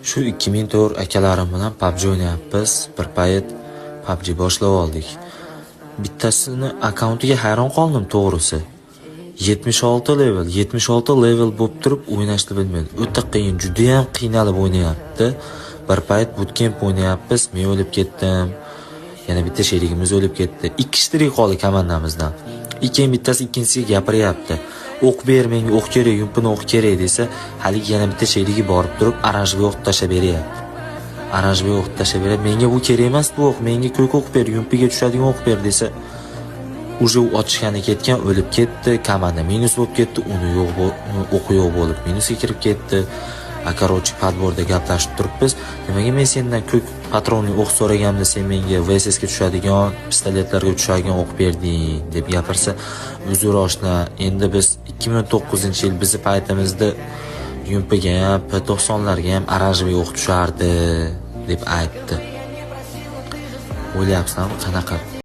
Shu 2004 akalarim bilan PUBG o'ynayapmiz. Bir payt PUBG boshlab oldik. Bittasini akkauntiga hayron qoldim to'g'risi. 76 level bo'lib turib o'ynashni bilmaydi. O'ta qiyin, juda ham qiynalib o'ynayapti. Bir payt bootcamp o'ynayapmiz, men o'lib ketdim. Yana bitta sherigimiz o'lib ketdi. 2 kishi tirik qoldi komandamizdan. Bittasi ikkinchisiga gapiryapti. O'q ber, menga o'q kerak, yumpini o'q kerak desa, hali yana bitta sherigi borib turib, oranjga o'q tashlab beryapti. Oranjga o'q tashlab beradi. Menga bu kerak emas bu o'q, menga ko'k o'q ber, yumpiga tushadigan o'q ber desa, uje u otishgani ketgan, o'lib ketdi, komanda minus bo'lib ketdi, uni o'qi yo'q bo'lib minusga kirib ketdi. Akorochi padborda gaplashib turibmiz. Nimaga men sendan ko'k patronli o'q so'raganimda sen menga VSS ga tushadigan, pistoletlarga tushadigan o'q berding deb gapirsa, uzr oshna, endi biz 2009-yil bizni paytimizda yumpiga ham, P90larga ham oranjli o'q tushardi deb aytdi. O'ylayapsan qanaqa